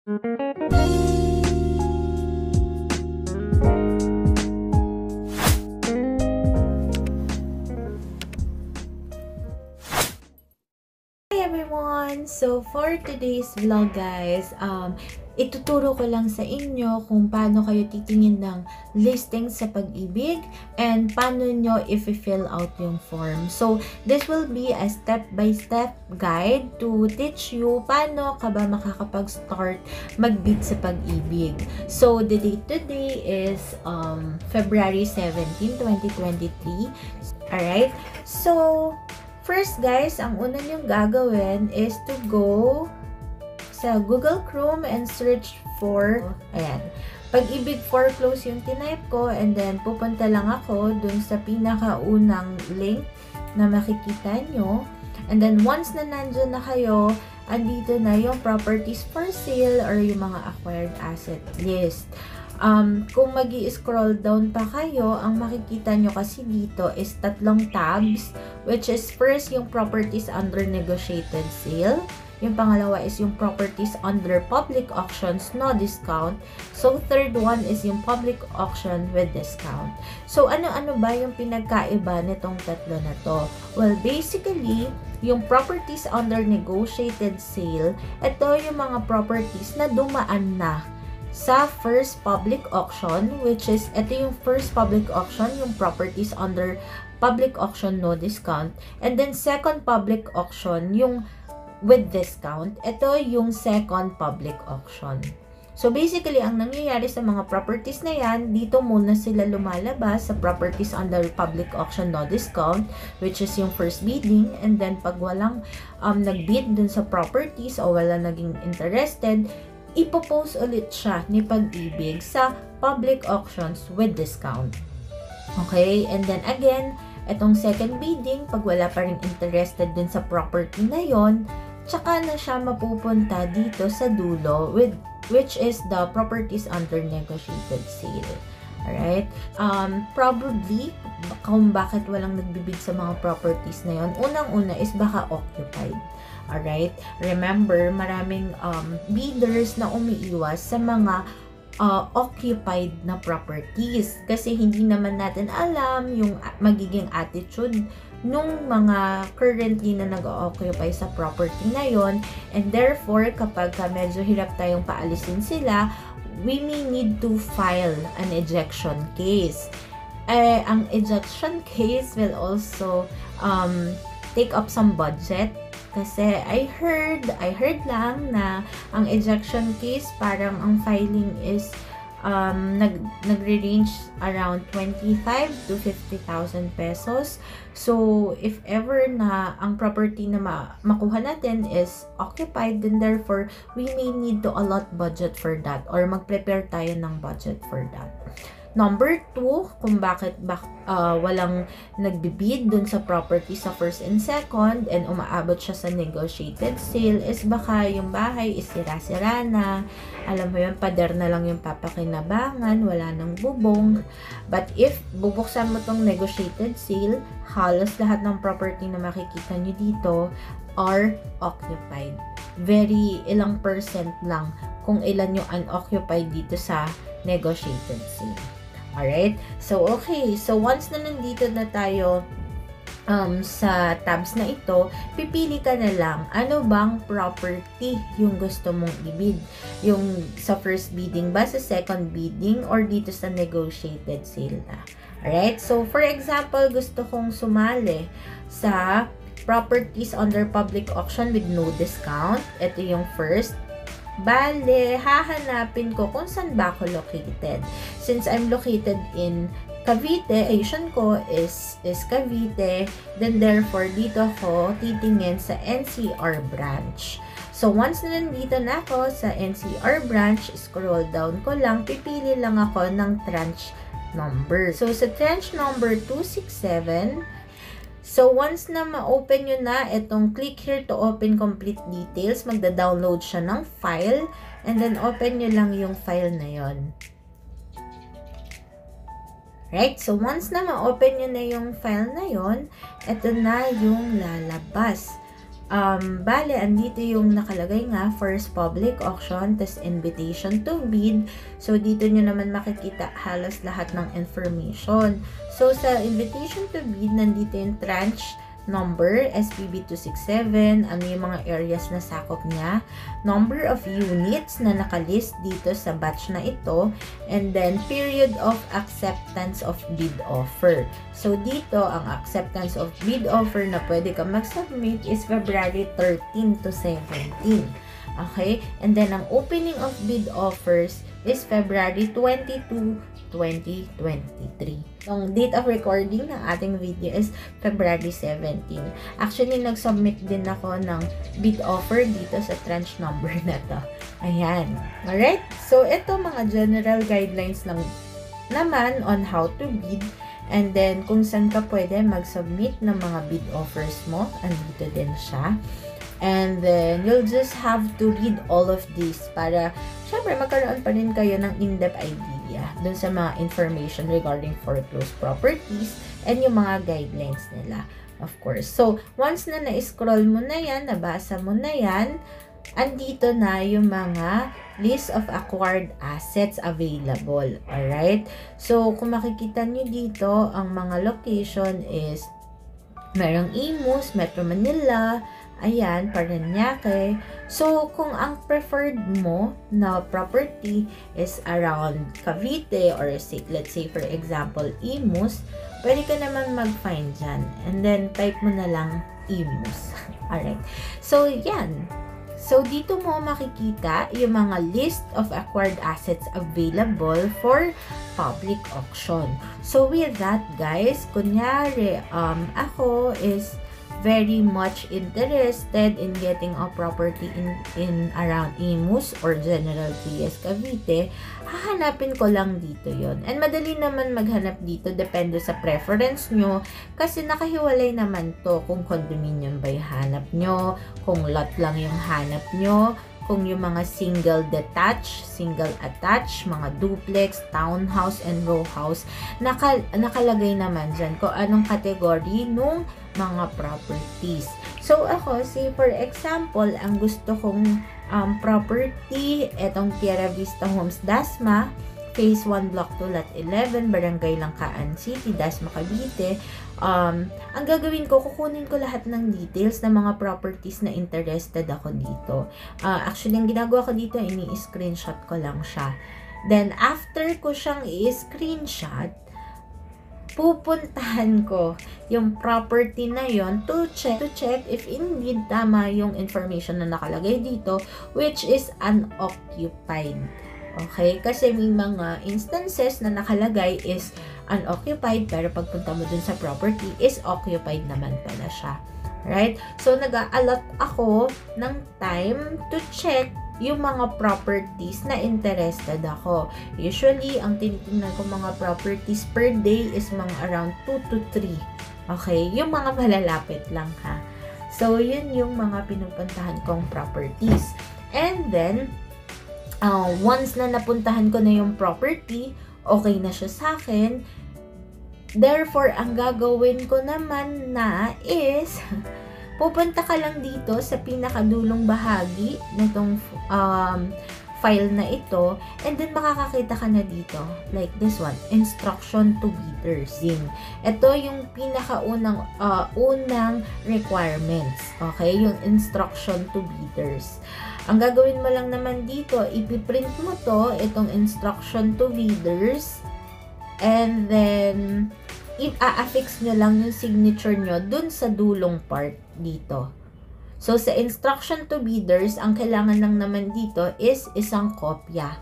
Everyone! So, for today's vlog guys, ituturo ko lang sa inyo kung paano kayo titingin ng listing sa Pag-ibig and paano nyo i-fill out yung form. So, this will be a step-by-step guide to teach you paano ka ba makakapag-start mag-bid sa Pag-ibig. So, the date today is February 17, 2023. Alright? So, first guys, ang una nyong gagawin is to go sa Google Chrome and search for, ayan, Pag-ibig Foreclose yung tinype ko, and then pupunta lang ako dun sa pinakaunang link na makikita nyo. And then once na nandyan na kayo, andito na yung properties for sale or yung mga acquired asset list. Kung magi-scroll down pa kayo, ang makikita nyo kasi dito is tatlong tabs, which is first yung properties under negotiated sale. Yung pangalawa is yung properties under public auctions, no discount. So, third one is yung public auction with discount. So, ano-ano ba yung pinagkaiba nitong tatlo na to? Well, basically, yung properties under negotiated sale, ito yung mga properties na dumaan na sa first public auction, which is, ito yung first public auction, yung properties under public auction, no discount. And then, second public auction, yung with discount, ito yung second public auction. So, basically, ang nangyayari sa mga properties na yan, dito muna sila lumalabas sa properties under public auction, no discount, which is yung first bidding. And then, pag walang nag-bid dun sa properties o wala naging interested, ipopost ulit siya ni Pag-ibig sa public auctions with discount. Okay? And then again, itong second bidding, pag wala pa rin interested dun sa property na yon, tsaka na siya mapupunta dito sa dulo, which is the properties under negotiated sale. Alright? Probably, kung bakit walang nagbibid sa mga properties na yon, unang-una is baka occupied. Alright? Remember, maraming bidders na umiiwas sa mga occupied na properties. Kasi hindi naman natin alam yung magiging attitude nung mga currently na nag-occupy sa property na yon. And therefore, kapag medyo hirap tayong paalisin sila, we may need to file an ejection case. Ang ejection case will also take up some budget. Kasi I heard lang na ang ejection case parang ang filing is nagre-range around 25 to 50,000 pesos. So, if ever na ang property na makuha natin is occupied, then therefore, we may need to allot budget for that or mag-prepare tayo ng budget for that. Number 2, kung bakit walang nagbibid dun sa property sa first and second and umaabot siya sa negotiated sale is baka yung bahay is sira-sira na. Alam mo yun, pader na lang yung papakinabangan, wala nang bubong. But if bubuksan mo tong negotiated sale, halos lahat ng property na makikita nyo dito are occupied. Very ilang percent lang kung ilan yung unoccupied dito sa negotiated sale. Alright? So, okay. So, once na nandito na tayo sa tabs na ito, pipili ka na lang ano bang property yung gusto mong ibid. Yung sa first bidding ba, sa second bidding, or dito sa negotiated sale na. Alright? So, for example, gusto kong sumali sa properties under public auction with no discount. Ito yung first. Bale, hahanapin ko kung saan ba ako located. Since I'm located in Cavite, ayun ko is Cavite, then therefore dito ako titingin sa NCR branch. So, once na nandito na ako sa NCR branch, scroll down ko lang, pipili lang ako ng tranche number. So, sa tranche number 267, so, once na ma-open nyo na itong click here to open complete details, magda-download siya ng file, and then open nyo lang yung file na yon. Right? So, once na ma-open nyo na yung file na yon, ito na yung lalabas. Bale, andito yung nakalagay nga, first public auction, tas invitation to bid. So, dito nyo naman makikita halos lahat ng information. So, sa invitation to bid, nandito yung tranche number, SPB267, ano yung mga areas na sakop niya, number of units na nakalist dito sa batch na ito, and then period of acceptance of bid offer. So, dito, ang acceptance of bid offer na pwede ka mag-submit is February 13 to 17. Okay? And then, ang opening of bid offers is February 22, 2023. Ang date of recording ng ating video is February 17. Actually, nag-submit din ako ng bid offer dito sa tranche number na to. Ayan. Alright? So, ito mga general guidelines lang naman on how to bid. And then, kung saan ka pwede mag-submit ng mga bid offers mo. Andito din siya. And then, you'll just have to read all of this para, syempre, magkaroon pa rin kayo ng in-depth idea dun sa mga information regarding foreclosed properties and yung mga guidelines nila, of course. So, once na na-scroll mo na yan, nabasa mo na yan, andito na yung mga list of acquired assets available. Alright? So, kung makikita nyo dito, ang mga location is merong Imus, Metro Manila, ayan, Parañaque. So, kung ang preferred mo na property is around Cavite or let's say for example, Imus, pwede ka naman mag-find dyan. And then, type mo na lang Imus. Alright. So, yan. So, dito mo makikita yung mga list of acquired assets available for public auction. So, with that, guys, kunyari, ako is very much interested in getting a property in around Imus or General Trias Cavite, hahanapin ko lang dito yon. And madali naman maghanap dito, depende sa preference nyo, kasi nakahiwalay naman to kung condominium ba yung hanap nyo, kung lot lang yung hanap nyo, kung yung mga single detached, single attached, mga duplex, townhouse, and row house, nakalagay naman dyan kung anong category nung mga properties. So, ako, say for example, ang gusto kong property, etong Tierra Vista Homes Dasma, Phase 1, Block 2, Lot 11, Barangay Langkaan City, Dasma, Cavite. Ang gagawin ko, kukunin ko lahat ng details ng mga properties na interested ako dito. Actually, ang ginagawa ko dito, ini-screenshot ko lang siya. Then, after ko siyang i-screenshot, pupuntahan ko yung property na yon to check if indeed tama yung information na nakalagay dito, which is unoccupied. Okay? Kasi may mga instances na nakalagay is unoccupied, pero pagpunta mo dun sa property is occupied naman pala siya. Right? So, nag-a-allot ako ng time to check yung mga properties na interested ako. Usually, ang tinitingnan ko mga properties per day is mga around 2 to 3. Okay? Yung mga malalapit lang, ha? So, yun yung mga pinupuntahan kong properties. And then, once na napuntahan ko na yung property, okay na siya sa akin. Therefore, ang gagawin ko naman na is, pupunta ka lang dito sa pinakadulong bahagi nitong file na ito, and then makakakita ka na dito, like this one, instruction to bidders. Ito yung pinakaunang unang requirements, okay, yung instruction to bidders. Ang gagawin mo lang naman dito, ipiprint mo to, itong instruction to bidders, and then i-affix nyo lang yung signature nyo dun sa dulong part dito. So, sa instruction to bidders, ang kailangan lang naman dito is isang kopya.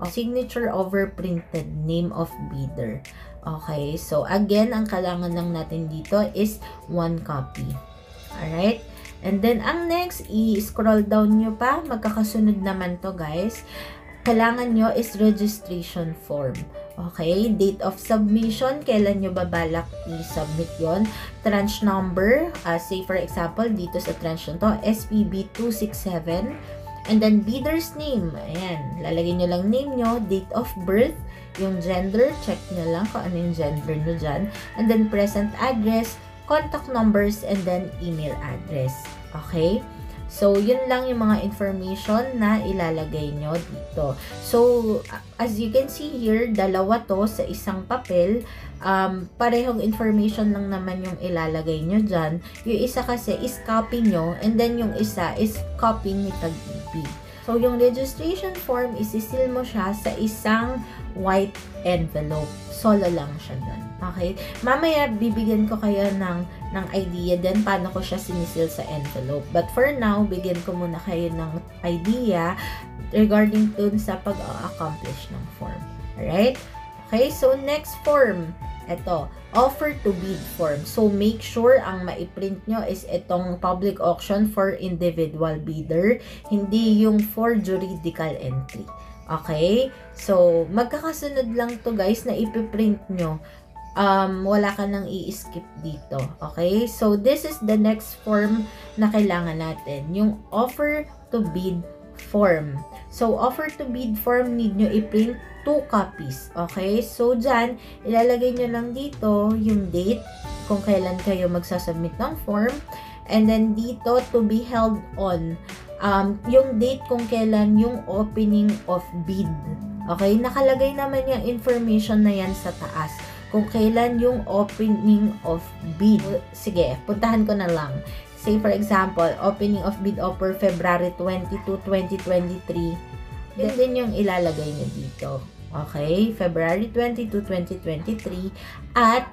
Signature over printed name of bidder. Okay, so again, ang kailangan lang natin dito is 1 copy. Alright? And then, ang next, i-scroll down nyo pa. Magkakasunod naman to, guys. Kailangan nyo is registration form. Okay? Date of submission. Kailan nyo babalak i-submit yon? Tranche number. Say, for example, dito sa tranche to, SPB267. And then, bidder's name. Ayan. Lalagay nyo lang name nyo. Date of birth. Yung gender. Check nyo lang kung ano yung gender nyo dyan. And then, present address. contact numbers, and then email address. Okay? So, yun lang yung mga information na ilalagay nyo dito. So, as you can see here, dalawa to sa isang papel. Parehong information lang naman yung ilalagay nyo dyan. Yung isa kasi is copy nyo, and then yung isa is copy ni Tag-ibig. So, yung registration form, isisil mo siya sa isang white envelope. Solo lang siya dun. Okay? Mamaya, bibigyan ko kayo ng idea din paano ko siya sinisil sa envelope. But for now, bigyan ko muna kayo ng idea regarding dun sa pag-accomplish ng form. Alright? Okay? So, next form. Ito, offer to bid form. So, make sure ang maiprint nyo is itong public auction for individual bidder, hindi yung for juridical entry. Okay? So, magkakasunod lang to guys na ipiprint nyo. Wala ka nang i-skip dito. Okay? So, this is the next form na kailangan natin. Yung offer to bid form. So, offer to bid form, need nyo i-print 2 copies. Okay? So, dyan, ilalagay nyo lang dito yung date kung kailan kayo magsasubmit ng form. And then, dito, to be held on. Yung date kung kailan yung opening of bid. Okay? Nakalagay naman yung information na yan sa taas. Kung kailan yung opening of bid. Sige, puntahan ko na lang. Say, for example, opening of bid offer February 22, 2023. Yun din yung ilalagay nyo dito. Okay? February 22, 2023. At,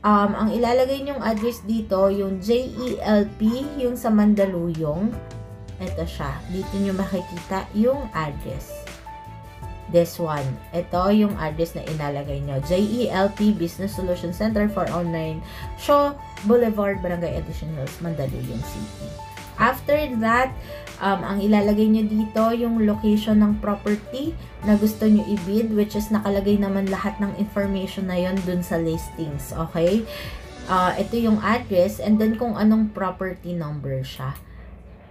ang ilalagay nyong address dito, yung JELP, yung sa Mandaluyong. Ito siya. Dito nyo makikita yung address. This one. Ito yung address na inalagay nyo. JELP Business Solution Center for Online Shaw Boulevard, Barangay Edition Hills, Mandaluyong City. After that, ang ilalagay nyo dito yung location ng property na gusto nyo i-bid, which is nakalagay naman lahat ng information na yon dun sa listings. Okay? Ito yung address, and then kung anong property number siya.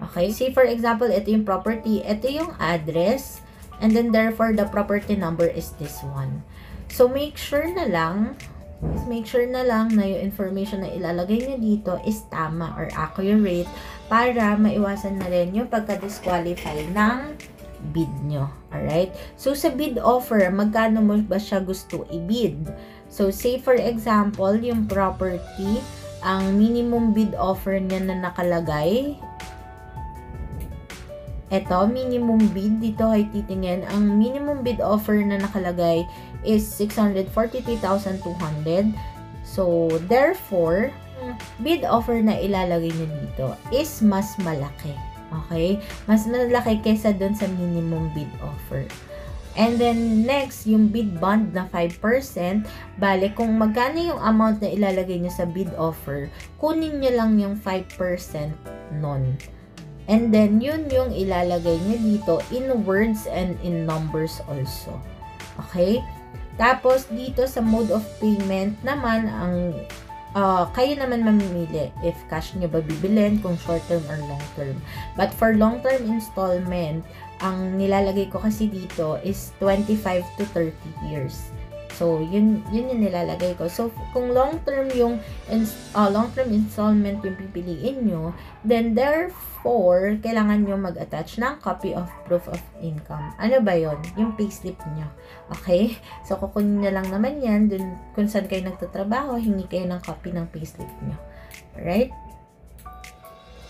Okay? Say for example, ito yung property, ito yung address, and then therefore the property number is this one. So make sure na lang na yung information na ilalagay nyo dito is tama or accurate para maiwasan na rin yung pagka-disqualify ng bid nyo. Alright? So sa bid offer, magkano mo ba siya gusto i-bid? So say for example, yung property, ang minimum bid offer niya na nakalagay, eto, minimum bid, dito ay titingin, ang minimum bid offer na nakalagay is 643,200. So, therefore, bid offer na ilalagay nyo dito is mas malaki. Okay? Mas malaki kesa dun sa minimum bid offer. And then, next, yung bid bond na 5%, bale, kung magkano yung amount na ilalagay nyo sa bid offer, kunin nyo lang yung 5% nun. And then, yun yung ilalagay nyo dito in words and in numbers also. Okay? Tapos, dito sa mode of payment naman, ang kayo naman mamimili if cash nyo ba bibilin, kung short term or long term. But for long term installment, ang nilalagay ko kasi dito is 25 to 30 years. So, yun yung nilalagay ko. So, kung long-term yung long-term installment yung pipiliin nyo, then therefore, kailangan nyo mag-attach ng copy of proof of income. Ano ba yon? Yung payslip nyo. Okay? So, kukunin nyo lang naman yan. Dun, kung saan kayo nagtatrabaho, hingi kayo ng copy ng payslip nyo. Alright?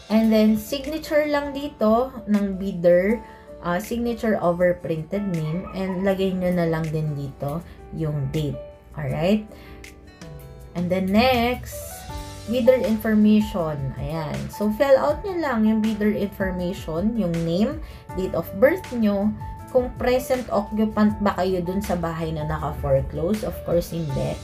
And then, signature lang dito ng bidder, signature over printed name, and lagay nyo na lang din dito yung date. Alright? And then next, bidder information. Ayan. So, fill out nyo lang yung bidder information, yung name, date of birth nyo, kung present occupant ba kayo dun sa bahay na naka-foreclose. Of course, hindi.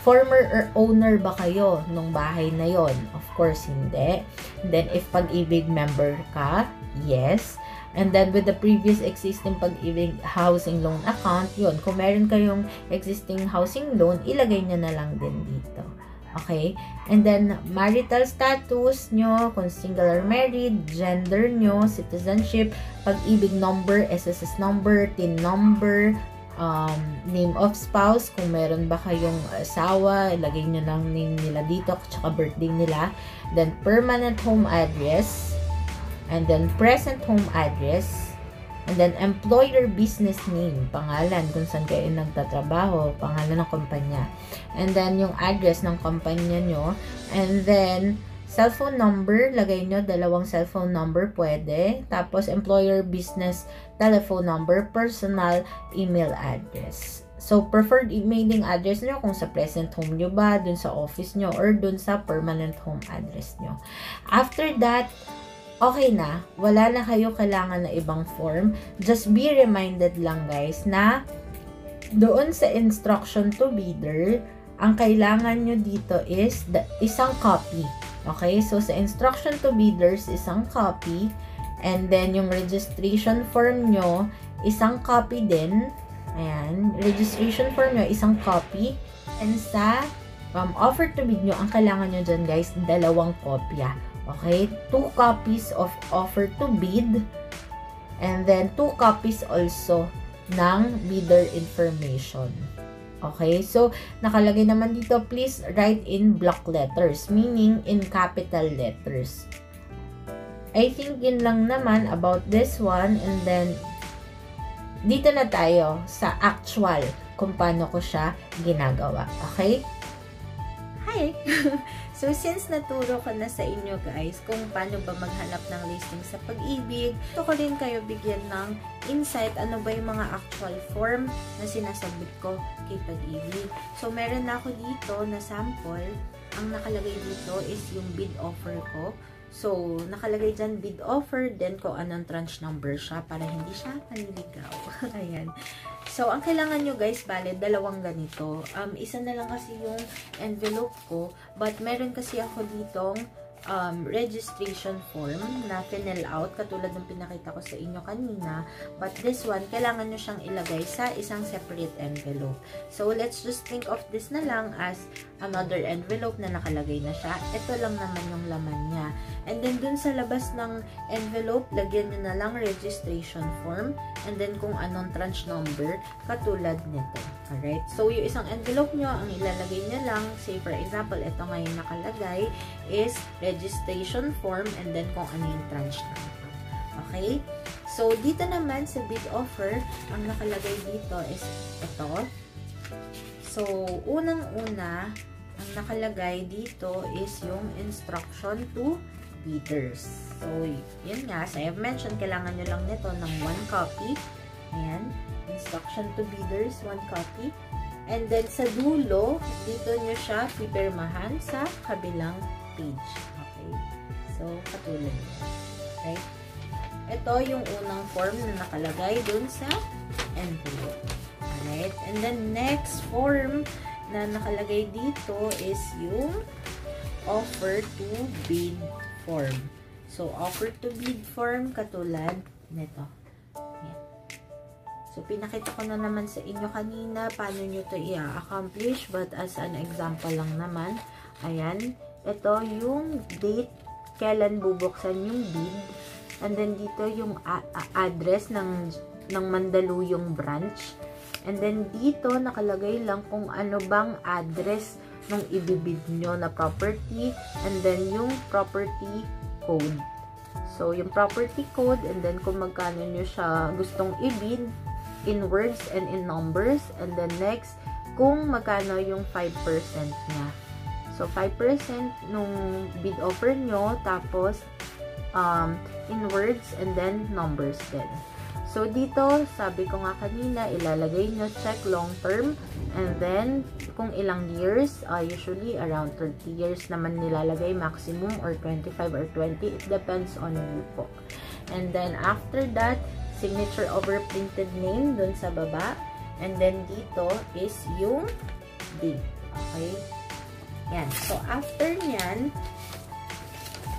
Former owner ba kayo nung bahay na yon? Of course, hindi. Then, if Pag-ibig member ka, yes. And then, with the previous existing Pag-ibig housing loan account, yun. Kung meron kayong existing housing loan, ilagay nyo na lang din dito. Okay? And then, marital status nyo, kung single or married, gender nyo, citizenship, Pag-ibig number, SSS number, TIN number, name of spouse, kung meron ba kayong asawa, ilagay nyo lang name nila dito, tsaka birthday nila. Then, permanent home address. And then, present home address. And then, employer business name, pangalan, kung saan kayo nagtatrabaho, pangalan ng kumpanya. And then, yung address ng kumpanya nyo. And then, cellphone number, lagay nyo, 2 cellphone number, pwede. Tapos, employer business telephone number, personal email address. So, preferred emailing address nyo kung sa present home nyo ba, dun sa office nyo, or dun sa permanent home address nyo. After that, okay na, wala na kayo kailangan na ibang form. Just be reminded lang guys na doon sa instruction to bidder, ang kailangan nyo dito is isang copy. Okay? So, sa instruction to bidders, isang copy. And then, yung registration form nyo, isang copy din. Ayan. Registration form nyo, isang copy. And sa offer to bid nyo, ang kailangan nyo dyan guys, 2 kopya. Okay, 2 copies of offer to bid, and then 2 copies also ng bidder information. Okay, so nakalagay naman dito, please write in block letters, meaning in capital letters. I think yun lang naman about this one, and then dito na tayo sa actual kung paano ko siya ginagawa. Okay? Hi! So, since naturo ko na sa inyo guys kung paano ba maghanap ng listing sa Pag-ibig, ito ko rin kayo bigyan ng insight ano ba yung mga actual form na sinasabit ko kay Pag-ibig. So, meron na ako dito na sample. Ang nakalagay dito is yung bid offer ko. So, nakalagay dyan bid offer, then kung anong tranche number siya para hindi siya maniligaw. Ayan. So, ang kailangan nyo guys, bale, 2 ganito. Isa na lang kasi yung envelope ko, but meron kasi ako ditong registration form na fill out, katulad ng pinakita ko sa inyo kanina. But this one, kailangan nyo siyang ilagay sa isang separate envelope. So, let's just think of this na lang as another envelope na nakalagay na siya. Ito lang naman yung laman niya. And then, dun sa labas ng envelope, lagyan nyo na lang registration form. And then, kung anong tranche number, katulad nito. Alright? So, yung isang envelope nyo, ang ilalagay nyo lang, say for example, ito ngayon nakalagay, is registration form and then kung ano yung tranche number. Okay? So, dito naman sa bid offer, ang nakalagay dito is ito. So, unang-una, ang nakalagay dito is yung instruction to bidders. So, yun nga, as I have mentioned, kailangan nyo lang nito ng 1 copy. Ayan. Instruction to bidders, 1 copy. And then, sa dulo, dito nyo siya pipirmahan sa kabilang page. Okay? So, katulad nyo. Okay? Ito yung unang form na nakalagay dun sa envelope. Alright? And then, next form na nakalagay dito is yung offer to bid form. So, offer to bid form, katulad nito. Ayan. So, pinakita ko na naman sa inyo kanina paano nyo ito i-accomplish, but as an example lang naman, ayan, ito yung date, kailan bubuksan yung bid, and then dito yung address ng Mandaluyong branch, and then dito nakalagay lang kung ano bang address nung ibibid nyo na property, and then yung property code. So, yung property code, and then kung magkano nyo siya gustong ibid, in words and in numbers, and then next, kung magkano yung 5% niya. So, 5% nung bid offer nyo, tapos, in words and then numbers din. So, dito, sabi ko nga kanina, ilalagay nyo check long term, and then, kung ilang years, usually around 30 years naman nilalagay maximum, or 25 or 20, it depends on you po. And then, after that, signature over printed name dun sa baba. And then, dito is yung date. Okay? Yan. So, after nyan,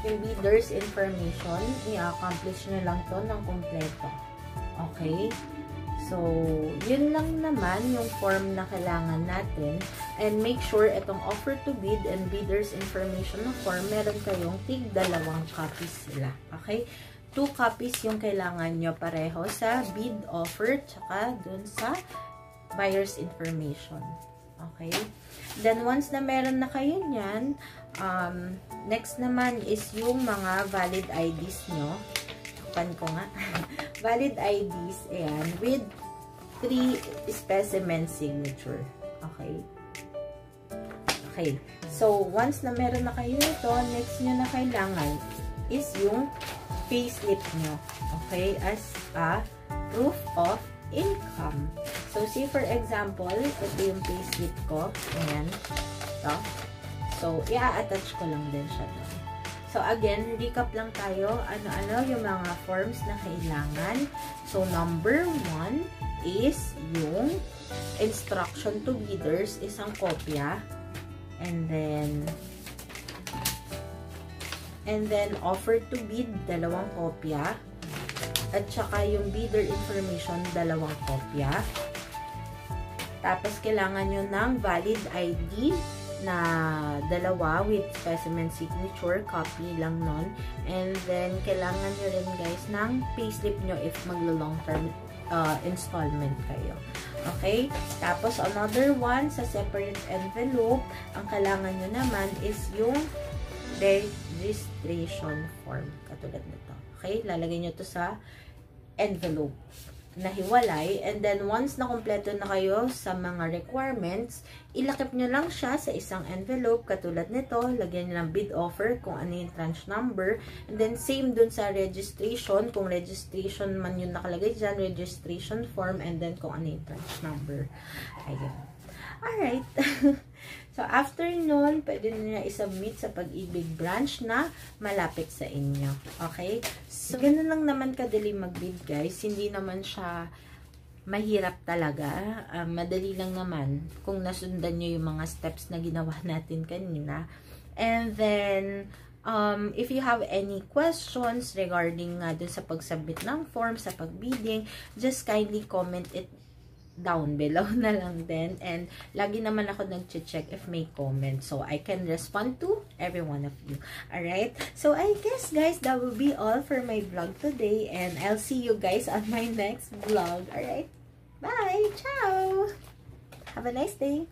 yung bidder's information, i-accomplish nyo lang to ng kompleto. Okay? So, yun lang naman yung form na kailangan natin. And make sure itong offer to bid and bidder's information na form, meron kayong tig 2 copies sila. Okay? 2 copies yung kailangan nyo pareho sa bid offer tsaka dun sa buyer's information. Okay? Then, once na meron na kayo niyan, next naman is yung mga valid IDs nyo. Tapan ko nga. Valid IDs, ayan, with 3 specimen signature. Okay? Okay. So, once na meron na kayo ito, next nyo na kailangan is yung payslip nyo. Okay? As a proof of income. So, say for example, ito yung payslip ko. Ayan. Ito. So, i-attach ko lang din siya to. So, again, recap lang tayo. Ano-ano yung mga forms na kailangan. So, number 1 is yung instruction to bidders, isang kopya. And then offer to bid, 2 kopya. At saka yung bidder information, 2 kopya. Tapos, kailangan nyo ng valid ID na 2 with specimen signature, copy lang nun. And then, kailangan nyo rin guys ng payslip nyo if maglo-long term installment kayo. Okay? Tapos, another one, sa separate envelope, ang kailangan nyo naman is yung registration form. Katulad nito. Okay? Lalagay nyo to sa envelope na hiwalay. And then, once na kompleto na kayo sa mga requirements, ilakip nyo lang siya sa isang envelope. Katulad nito, lagyan nyo ng bid offer kung ano yung tranche number. And then, same dun sa registration. Kung registration man yung nakalagay dyan, registration form. And then, kung ano yung tranche number. Ayun. Alright. So, after nun, pwede nyo na isubmit sa Pag-ibig branch na malapit sa inyo. Okay? So, ganun lang naman kadali mag-bid, guys. Hindi naman siya mahirap talaga. Madali lang naman kung nasundan nyo yung mga steps na ginawa natin kanina. And then, if you have any questions regarding dun sa pag-submit ng form, sa pag-bidding, just kindly comment it down below na lang din. And lagi naman ako nag-check if may comment. So, I can respond to every one of you. Alright? So, I guess, guys, that will be all for my vlog today. And I'll see you guys on my next vlog. Alright? Bye! Ciao! Have a nice day!